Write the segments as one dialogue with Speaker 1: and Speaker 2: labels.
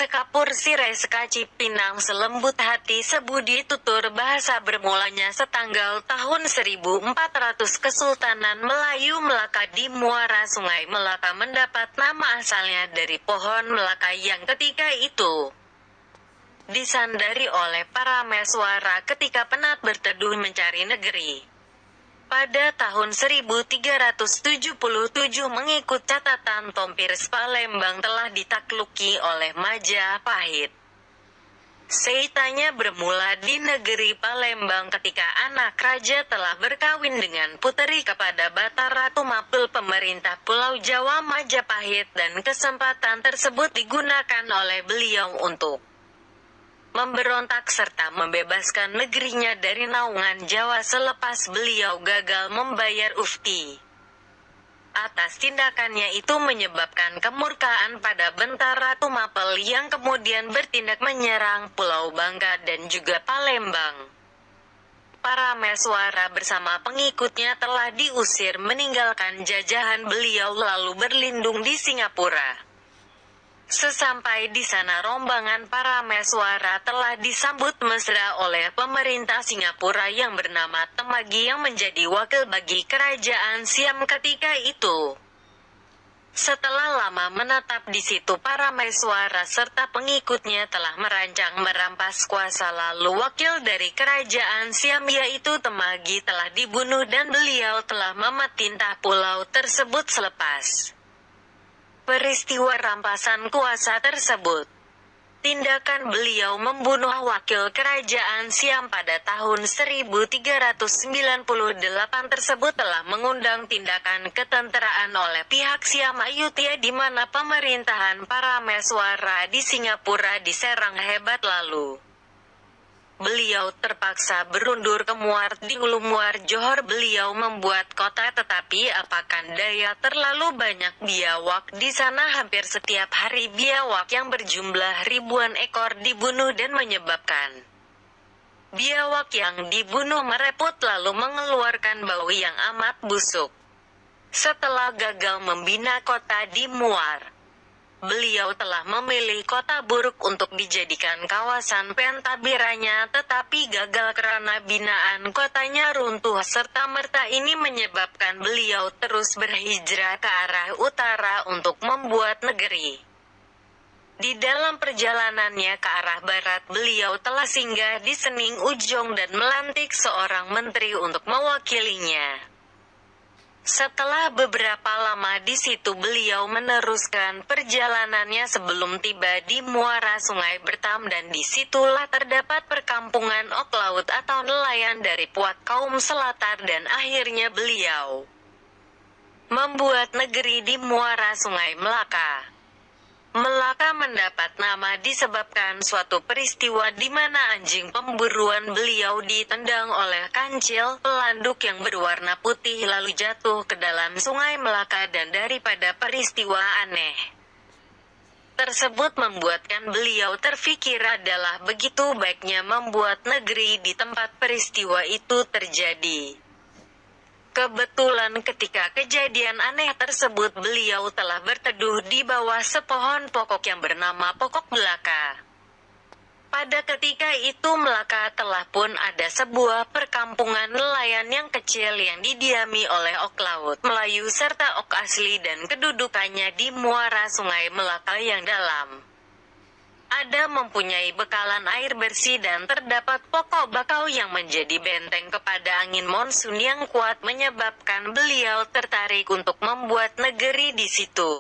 Speaker 1: Sekapur sirai sekaci pinang selembut hati sebudi tutur bahasa bermulanya setanggal tahun 1400 Kesultanan Melayu Melaka di muara Sungai Melaka mendapat nama asalnya dari pohon Melaka yang ketika itu disandari oleh para Meswara ketika penat berteduh mencari negeri. Pada tahun 1377 mengikut catatan Tompirs Palembang telah ditakluki oleh Majapahit. Ceritanya bermula di negeri Palembang ketika anak raja telah berkawin dengan puteri kepada Batara Tumapel pemerintah Pulau Jawa Majapahit dan kesempatan tersebut digunakan oleh beliau untuk memberontak serta membebaskan negerinya dari naungan Jawa selepas beliau gagal membayar upeti. Atas tindakannya itu menyebabkan kemurkaan pada Bentara Tumapel yang kemudian bertindak menyerang Pulau Bangka dan juga Palembang. Para Meswara bersama pengikutnya telah diusir meninggalkan jajahan beliau lalu berlindung di Singapura. Sesampai di sana rombongan para Meswara telah disambut mesra oleh pemerintah Singapura yang bernama Temagi yang menjadi wakil bagi kerajaan Siam ketika itu. Setelah lama menetap di situ para Meswara serta pengikutnya telah merancang merampas kuasa lalu wakil dari kerajaan Siam yaitu Temagi telah dibunuh dan beliau telah memerintah pulau tersebut selepas peristiwa rampasan kuasa tersebut. Tindakan beliau membunuh wakil kerajaan Siam pada tahun 1398 tersebut telah mengundang tindakan ketenteraan oleh pihak Siam Ayutthaya di mana pemerintahan para Meswara di Singapura diserang hebat lalu beliau terpaksa berundur ke Muar di Ulu Muar Johor. Beliau membuat kota tetapi apakan daya terlalu banyak biawak di sana hampir setiap hari biawak yang berjumlah ribuan ekor dibunuh dan menyebabkan biawak yang dibunuh merepot lalu mengeluarkan bau yang amat busuk. Setelah gagal membina kota di Muar, beliau telah memilih kota Buruk untuk dijadikan kawasan pentabiranya tetapi gagal karena binaan kotanya runtuh serta-merta ini menyebabkan beliau terus berhijrah ke arah utara untuk membuat negeri. Di dalam perjalanannya ke arah barat beliau telah singgah di Sening Ujong dan melantik seorang menteri untuk mewakilinya. Setelah beberapa lama di situ beliau meneruskan perjalanannya sebelum tiba di muara Sungai Bertam dan disitulah terdapat perkampungan ok laut atau nelayan dari Puak kaum Selatar dan akhirnya beliau membuat negeri di muara Sungai Melaka. Melaka mendapat nama disebabkan suatu peristiwa di mana anjing pemburuan beliau ditendang oleh kancil pelanduk yang berwarna putih lalu jatuh ke dalam Sungai Melaka dan daripada peristiwa aneh tersebut membuatkan beliau terfikir adalah begitu baiknya membuat negeri di tempat peristiwa itu terjadi. Kebetulan ketika kejadian aneh tersebut beliau telah berteduh di bawah sepohon pokok yang bernama Pokok Belaka. Pada ketika itu Melaka telah pun ada sebuah perkampungan nelayan yang kecil yang didiami oleh ok laut Melayu serta ok asli dan kedudukannya di muara Sungai Melaka yang dalam. Ada mempunyai bekalan air bersih dan terdapat pokok bakau yang menjadi benteng kepada angin monsun yang kuat menyebabkan beliau tertarik untuk membuat negeri di situ.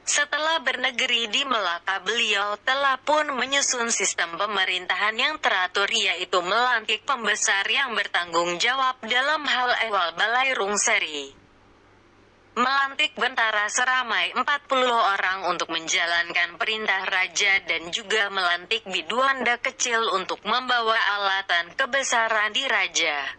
Speaker 1: Setelah bernegeri di Melaka beliau telah pun menyusun sistem pemerintahan yang teratur yaitu melantik pembesar yang bertanggung jawab dalam hal ehwal Balairung Seri. Melantik bentara seramai 40 orang untuk menjalankan perintah raja dan juga melantik biduanda kecil untuk membawa alatan kebesaran di raja.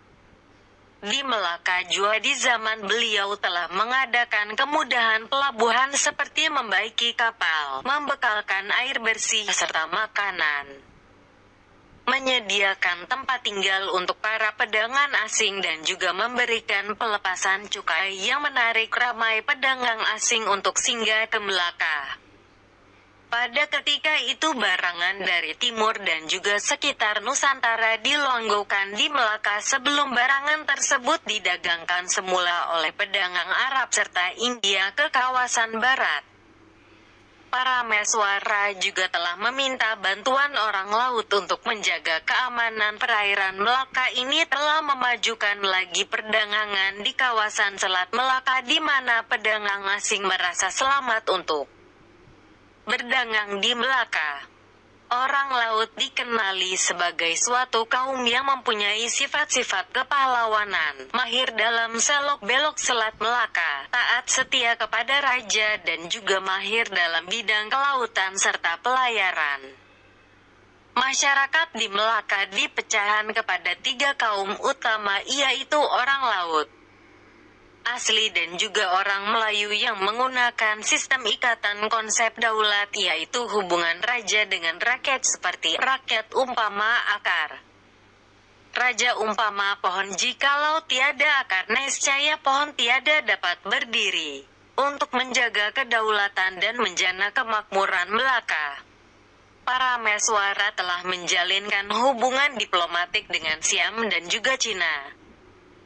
Speaker 1: Di Melaka jua di zaman beliau telah mengadakan kemudahan pelabuhan seperti membaiki kapal, membekalkan air bersih serta makanan. menyediakan tempat tinggal untuk para pedagang asing dan juga memberikan pelepasan cukai yang menarik ramai pedagang asing untuk singgah ke Melaka. Pada ketika itu barangan dari timur dan juga sekitar Nusantara dilonggokan di Melaka sebelum barangan tersebut didagangkan semula oleh pedagang Arab serta India ke kawasan barat. Para Meswara juga telah meminta bantuan orang laut untuk menjaga keamanan perairan Melaka. Ini telah memajukan lagi perdagangan di kawasan Selat Melaka di mana pedagang asing merasa selamat untuk berdagang di Melaka. Orang laut dikenali sebagai suatu kaum yang mempunyai sifat-sifat kepahlawanan, mahir dalam selok-belok Selat Melaka, taat setia kepada raja dan juga mahir dalam bidang kelautan serta pelayaran. Masyarakat di Melaka dipecahkan kepada 3 kaum utama, yaitu orang laut asli dan juga orang Melayu yang menggunakan sistem ikatan konsep daulat, yaitu hubungan raja dengan rakyat seperti rakyat umpama akar. Raja umpama pohon, jikalau tiada akar nescaya pohon tiada dapat berdiri. Untuk menjaga kedaulatan dan menjana kemakmuran Melaka, para Meswara telah menjalinkan hubungan diplomatik dengan Siam dan juga Cina.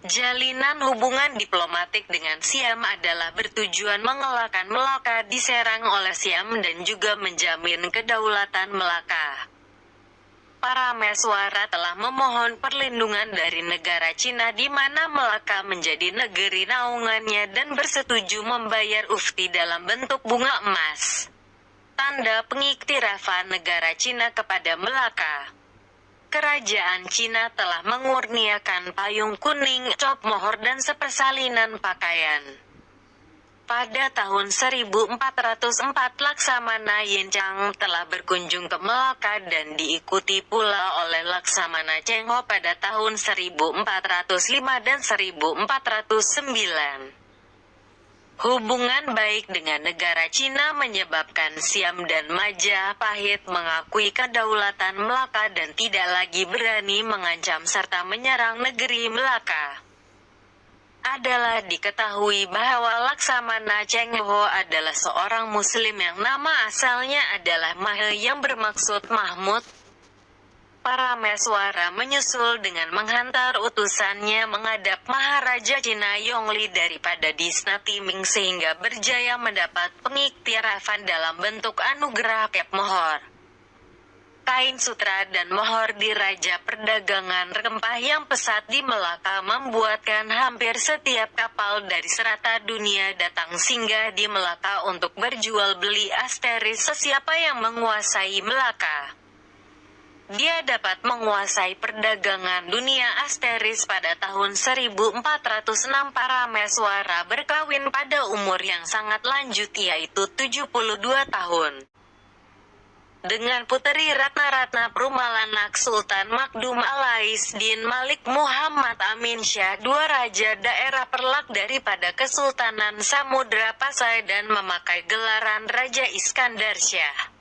Speaker 1: Jalinan hubungan diplomatik dengan Siam adalah bertujuan mengelakkan Melaka diserang oleh Siam dan juga menjamin kedaulatan Melaka. Para Meswara telah memohon perlindungan dari negara Cina di mana Melaka menjadi negeri naungannya dan bersetuju membayar ufti dalam bentuk bunga emas, tanda pengiktirafan negara Cina kepada Melaka. Kerajaan Cina telah mengurniakan payung kuning, cop mohor dan sepersalinan pakaian. Pada tahun 1404 Laksamana Yencang telah berkunjung ke Melaka dan diikuti pula oleh Laksamana Cheng Ho pada tahun 1405 dan 1409. Hubungan baik dengan negara Cina menyebabkan Siam dan Majapahit mengakui kedaulatan Melaka dan tidak lagi berani mengancam serta menyerang negeri Melaka. Adalah diketahui bahwa Laksamana Cheng Ho adalah seorang Muslim yang nama asalnya adalah Mahe yang bermaksud Mahmud. Para Meswara menyusul dengan menghantar utusannya menghadap Maharaja Cina Yongli daripada dinasti Ming sehingga berjaya mendapat pengiktirafan dalam bentuk anugerah kep mohor, kain sutra dan mohor di Raja Perdagangan rempah yang pesat di Melaka membuatkan hampir setiap kapal dari serata dunia datang singgah di Melaka untuk berjual beli asteris. Sesiapa yang menguasai Melaka, dia dapat menguasai perdagangan dunia asteris. Pada tahun 1406 para Meswara berkawin pada umur yang sangat lanjut, yaitu 72 tahun. Dengan puteri Ratna-Ratna Perumalanak Sultan Makdum Alais Din Malik Muhammad Amin Syah, 2 raja daerah Perlak daripada Kesultanan Samudra Pasai dan memakai gelaran Raja Iskandar Syah.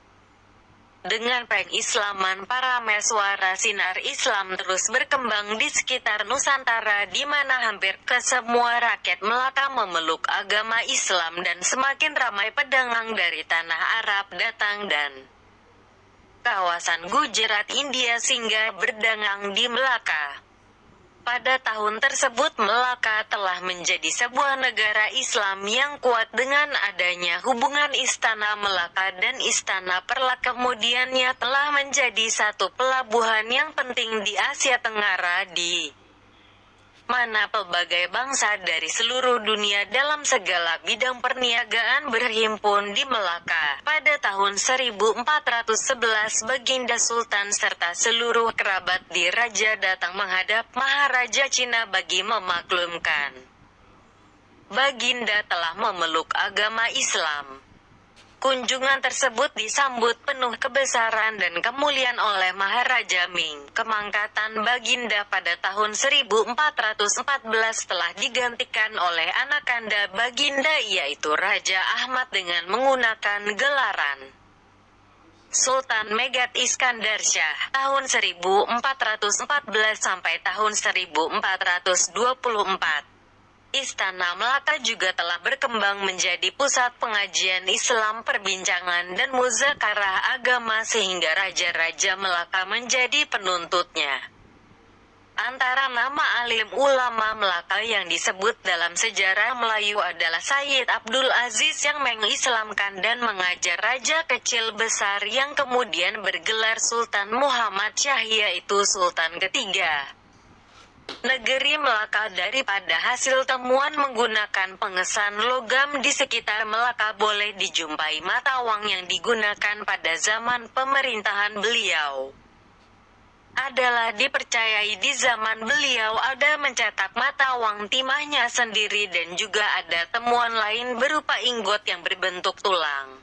Speaker 1: Dengan pengislaman para Meswara, sinar Islam terus berkembang di sekitar Nusantara di mana hampir ke semua rakyat Melaka memeluk agama Islam dan semakin ramai pedagang dari tanah Arab datang dan kawasan Gujarat, India singgah berdagang di Melaka. Pada tahun tersebut Melaka telah menjadi sebuah negara Islam yang kuat dengan adanya hubungan Istana Melaka dan Istana Perlak. Kemudiannya telah menjadi satu pelabuhan yang penting di Asia Tenggara di mana pelbagai bangsa dari seluruh dunia dalam segala bidang perniagaan berhimpun di Melaka. Pada tahun 1411 Baginda Sultan serta seluruh kerabat di Raja datang menghadap Maharaja Cina bagi memaklumkan Baginda telah memeluk agama Islam. Kunjungan tersebut disambut penuh kebesaran dan kemuliaan oleh Maharaja Ming. Kemangkatan Baginda pada tahun 1414 telah digantikan oleh anak kanda Baginda, yaitu Raja Ahmad dengan menggunakan gelaran Sultan Megat Iskandar Shah, tahun 1414 sampai tahun 1424. Istana Melaka juga telah berkembang menjadi pusat pengajian Islam, perbincangan dan muzakarah agama sehingga raja-raja Melaka menjadi penuntutnya. Antara nama alim ulama Melaka yang disebut dalam sejarah Melayu adalah Sayyid Abdul Aziz yang mengislamkan dan mengajar raja kecil besar yang kemudian bergelar Sultan Muhammad Shah, yaitu Sultan ketiga negeri Melaka. Daripada hasil temuan menggunakan pengesan logam di sekitar Melaka boleh dijumpai mata uang yang digunakan pada zaman pemerintahan beliau. Adalah dipercayai di zaman beliau ada mencetak mata uang timahnya sendiri dan juga ada temuan lain berupa ingot yang berbentuk tulang,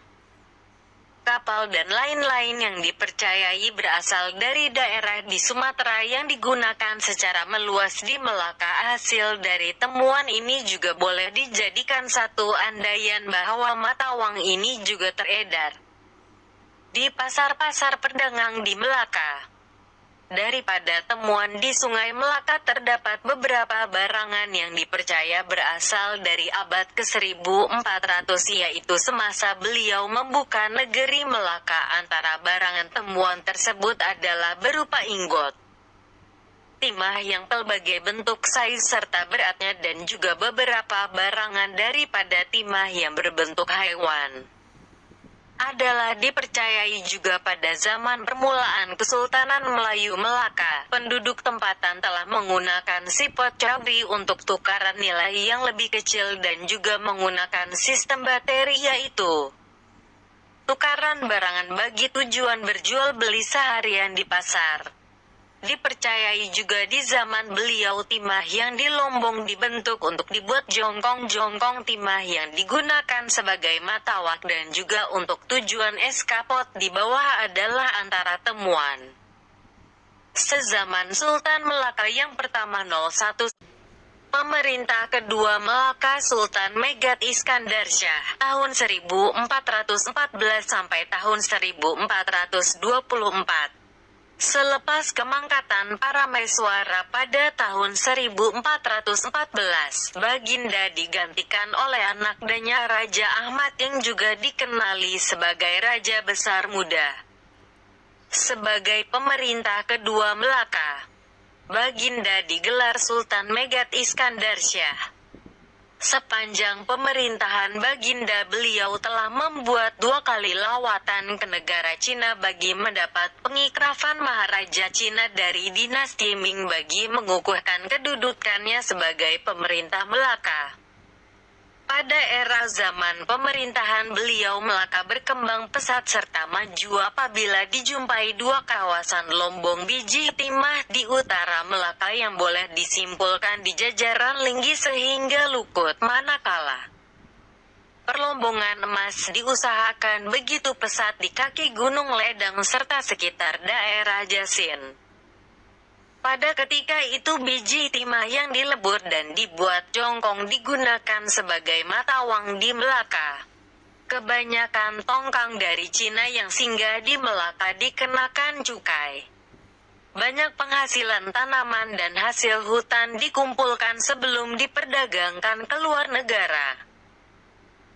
Speaker 1: kapal dan lain-lain yang dipercayai berasal dari daerah di Sumatera yang digunakan secara meluas di Melaka. Hasil dari temuan ini juga boleh dijadikan satu andaian bahwa mata uang ini juga teredar di pasar-pasar pedagang di Melaka. Daripada temuan di Sungai Melaka terdapat beberapa barangan yang dipercaya berasal dari abad ke-1400, yaitu semasa beliau membuka negeri Melaka. Antara barangan temuan tersebut adalah berupa ingot, timah yang pelbagai bentuk, size serta beratnya, dan juga beberapa barangan daripada timah yang berbentuk hewan. Adalah dipercayai juga pada zaman permulaan Kesultanan Melayu Melaka, penduduk tempatan telah menggunakan sipot cawi untuk tukaran nilai yang lebih kecil dan juga menggunakan sistem bateri, yaitu tukaran barangan bagi tujuan berjual beli seharian di pasar. Dipercayai juga di zaman beliau timah yang di Lombong dibentuk untuk dibuat jongkong-jongkong timah yang digunakan sebagai mata uang dan juga untuk tujuan eskapot di bawah adalah antara temuan sezaman Sultan Melaka yang pertama 01. Pemerintah kedua Melaka Sultan Megat Iskandar Shah, tahun 1414 sampai tahun 1424. Selepas kemangkatan Parameswara pada tahun 1414, Baginda digantikan oleh anaknya Raja Ahmad yang juga dikenali sebagai Raja Besar Muda. Sebagai pemerintah kedua Melaka, Baginda digelar Sultan Megat Iskandar Shah. Sepanjang pemerintahan Baginda beliau telah membuat 2 kali lawatan ke negara Cina bagi mendapat pengikrafan Maharaja Cina dari dinasti Ming bagi mengukuhkan kedudukannya sebagai pemerintah Melaka. Pada era zaman pemerintahan beliau Melaka berkembang pesat serta maju apabila dijumpai 2 kawasan lombong biji timah di utara Melaka yang boleh disimpulkan di jajaran Linggi sehingga Lukut, manakala perlombongan emas diusahakan begitu pesat di kaki Gunung Ledang serta sekitar daerah Jasin. Pada ketika itu biji timah yang dilebur dan dibuat jongkong digunakan sebagai mata uang di Melaka. Kebanyakan tongkang dari Cina yang singgah di Melaka dikenakan cukai. Banyak penghasilan tanaman dan hasil hutan dikumpulkan sebelum diperdagangkan ke luar negara.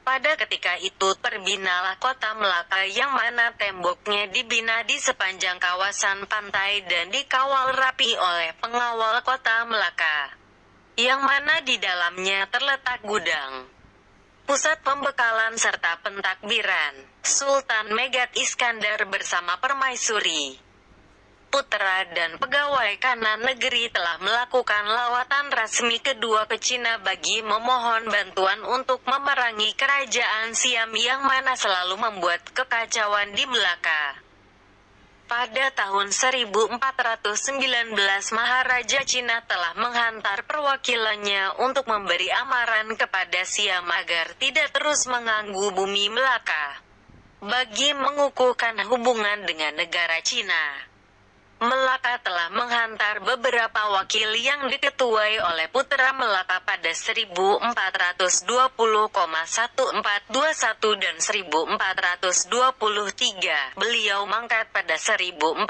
Speaker 1: Pada ketika itu terbinalah kota Melaka yang mana temboknya dibina di sepanjang kawasan pantai dan dikawal rapi oleh pengawal kota Melaka, yang mana di dalamnya terletak gudang, pusat pembekalan serta pentakbiran. Sultan Megat Iskandar bersama permaisuri, putra dan pegawai kanan negeri telah melakukan lawatan resmi kedua ke Cina bagi memohon bantuan untuk memerangi kerajaan Siam yang mana selalu membuat kekacauan di Melaka. Pada tahun 1419 Maharaja Cina telah menghantar perwakilannya untuk memberi amaran kepada Siam agar tidak terus mengganggu bumi Melaka bagi mengukuhkan hubungan dengan negara Cina. Melaka telah menghantar beberapa wakil yang diketuai oleh putra Melaka pada 1420,1421 dan 1423. Beliau mangkat pada 1424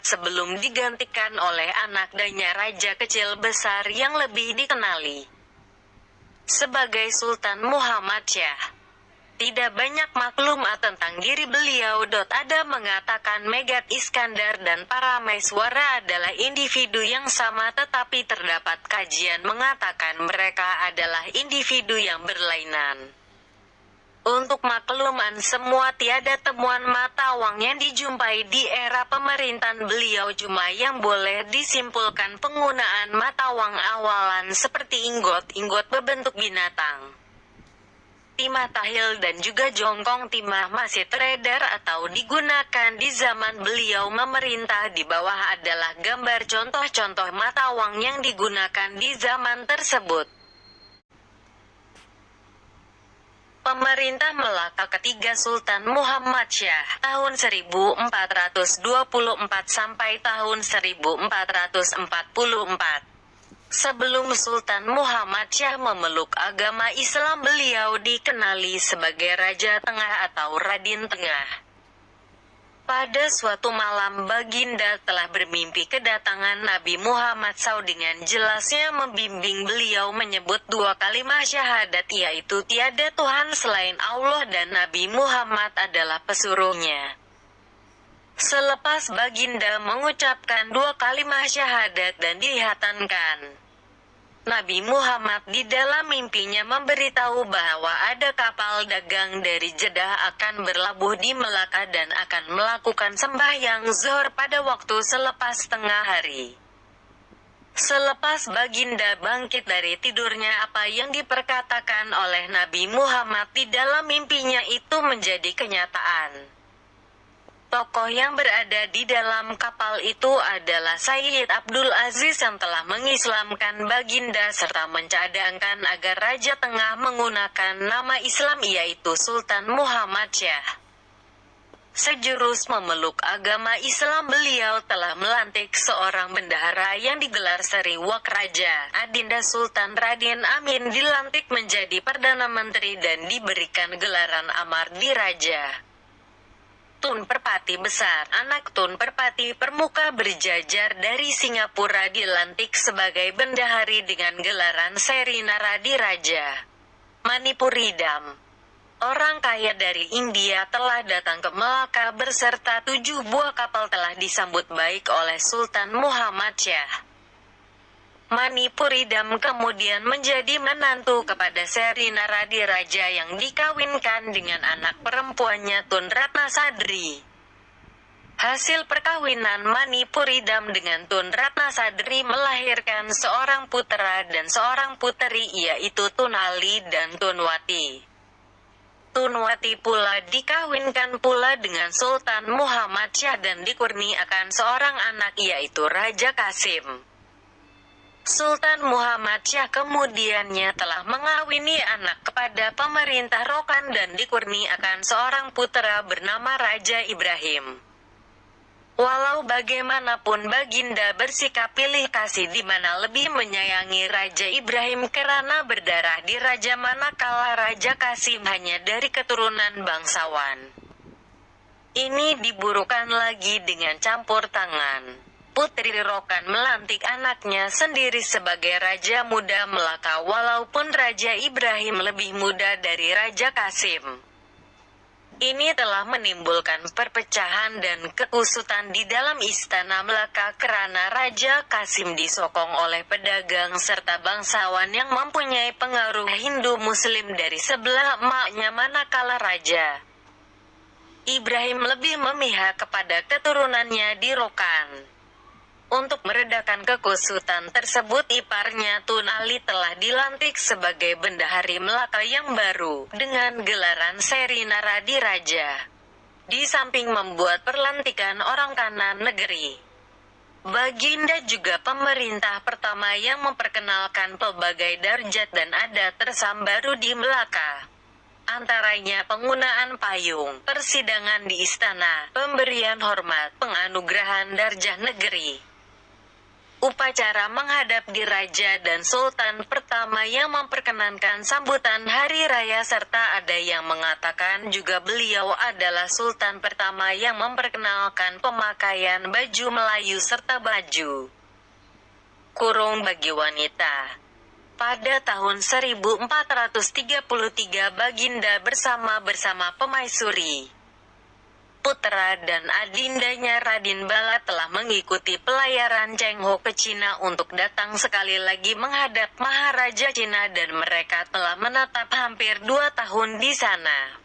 Speaker 1: sebelum digantikan oleh anaknya Raja Kecil Besar yang lebih dikenali sebagai Sultan Muhammad Syah. Tidak banyak maklumat tentang diri beliau. Ada mengatakan Megat Iskandar dan Parameswara adalah individu yang sama, tetapi terdapat kajian mengatakan mereka adalah individu yang berlainan. Untuk makluman semua, tiada temuan mata uang yang dijumpai di era pemerintahan beliau, cuma yang boleh disimpulkan penggunaan mata uang awalan seperti ingot berbentuk binatang, timah tahil dan juga jongkong timah masih beredar atau digunakan di zaman beliau memerintah. Di bawah adalah gambar contoh-contoh mata uang yang digunakan di zaman tersebut. Pemerintah Melaka ketiga Sultan Muhammad Syah tahun 1424 sampai tahun 1444. Sebelum Sultan Muhammad Syah memeluk agama Islam, beliau dikenali sebagai Raja Tengah atau Raden Tengah. Pada suatu malam, Baginda telah bermimpi kedatangan Nabi Muhammad SAW. Dengan jelasnya membimbing beliau menyebut dua kalimat syahadat, yaitu tiada Tuhan selain Allah dan Nabi Muhammad adalah pesuruhnya. Selepas Baginda mengucapkan dua kalimat syahadat dan dilihatankan Nabi Muhammad di dalam mimpinya memberitahu bahwa ada kapal dagang dari Jeddah akan berlabuh di Melaka dan akan melakukan sembahyang zuhur pada waktu selepas tengah hari. Selepas Baginda bangkit dari tidurnya, apa yang diperkatakan oleh Nabi Muhammad di dalam mimpinya itu menjadi kenyataan. Tokoh yang berada di dalam kapal itu adalah Sayyid Abdul Aziz yang telah mengislamkan Baginda serta mencadangkan agar Raja Tengah menggunakan nama Islam, yaitu Sultan Muhammad Syah. Sejurus memeluk agama Islam, beliau telah melantik seorang bendahara yang digelar Seri Wak Raja. Adinda Sultan Raden Amin dilantik menjadi Perdana Menteri dan diberikan gelaran Amardi Raja. Tun Perpati Besar, anak Tun Perpati Permuka berjajar dari Singapura, dilantik sebagai bendahari dengan gelaran Seri Naradi Raja. Manipuridam, orang kaya dari India, telah datang ke Melaka berserta 7 buah kapal, telah disambut baik oleh Sultan Muhammad Syah. Manipuridam kemudian menjadi menantu kepada Seri Naradi Raja yang dikawinkan dengan anak perempuannya Tun Ratna Sadri. Hasil perkawinan Manipuridam dengan Tun Ratna Sadri melahirkan seorang putra dan seorang puteri, yaitu Tun Ali dan Tun Wati. Tun Wati pula dikawinkan pula dengan Sultan Muhammad Syah dan dikurniakan seorang anak, yaitu Raja Kasim. Sultan Muhammad Syah kemudiannya telah mengawini anak kepada pemerintah Rokan dan dikurniakan seorang putra bernama Raja Ibrahim. Walau bagaimanapun Baginda bersikap pilih kasih di mana lebih menyayangi Raja Ibrahim karena berdarah di raja, manakala Raja Kasim hanya dari keturunan bangsawan. Ini diburukan lagi dengan campur tangan. Putri Rokan melantik anaknya sendiri sebagai Raja Muda Melaka, walaupun Raja Ibrahim lebih muda dari Raja Kasim. Ini telah menimbulkan perpecahan dan kekusutan di dalam istana Melaka karena Raja Kasim disokong oleh pedagang serta bangsawan yang mempunyai pengaruh Hindu Muslim dari sebelah emaknya, manakala Raja Ibrahim lebih memihak kepada keturunannya di Rokan. Untuk meredakan kekusutan tersebut, iparnya Tun Ali telah dilantik sebagai bendahari Melaka yang baru, dengan gelaran Seri Naradi Raja. Di samping membuat perlantikan orang kanan negeri, Baginda juga pemerintah pertama yang memperkenalkan pelbagai darjat dan adat tersam baru di Melaka. antaranya penggunaan payung, persidangan di istana, pemberian hormat, penganugerahan darjah negeri, upacara menghadap di raja dan sultan pertama yang memperkenankan sambutan hari raya, serta ada yang mengatakan juga beliau adalah sultan pertama yang memperkenalkan pemakaian baju Melayu serta baju kurung bagi wanita. Pada tahun 1433 Baginda bersama Pemaisuri, putra dan adindanya Raden Bala telah mengikuti pelayaran Cheng Ho ke Cina untuk datang sekali lagi menghadap Maharaja Cina, dan mereka telah menetap hampir 2 tahun di sana.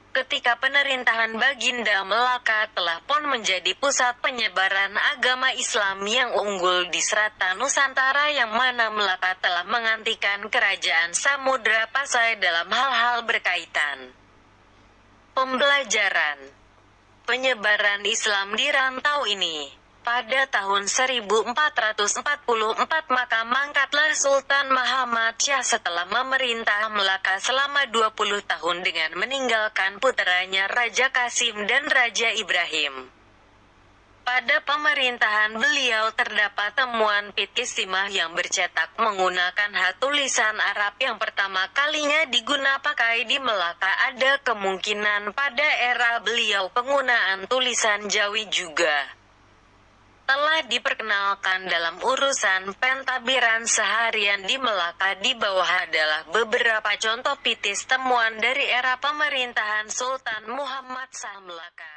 Speaker 1: Ketika pemerintahan Baginda Melaka telah pun menjadi pusat penyebaran agama Islam yang unggul di Serata Nusantara, yang mana Melaka telah menggantikan kerajaan Samudra Pasai dalam hal-hal berkaitan pembelajaran penyebaran Islam di rantau ini. Pada tahun 1444 maka mangkatlah Sultan Muhammad Syah setelah memerintah Melaka selama 20 tahun dengan meninggalkan puteranya Raja Kasim dan Raja Ibrahim. Pada pemerintahan beliau terdapat temuan Pitistimah yang bercetak menggunakan hak tulisan Arab yang pertama kalinya digunakan pakai di Melaka. Ada kemungkinan pada era beliau penggunaan tulisan Jawi juga telah diperkenalkan dalam urusan pentabiran seharian di Melaka. Di bawah adalah beberapa contoh pitis temuan dari era pemerintahan Sultan Muhammad Shah Melaka.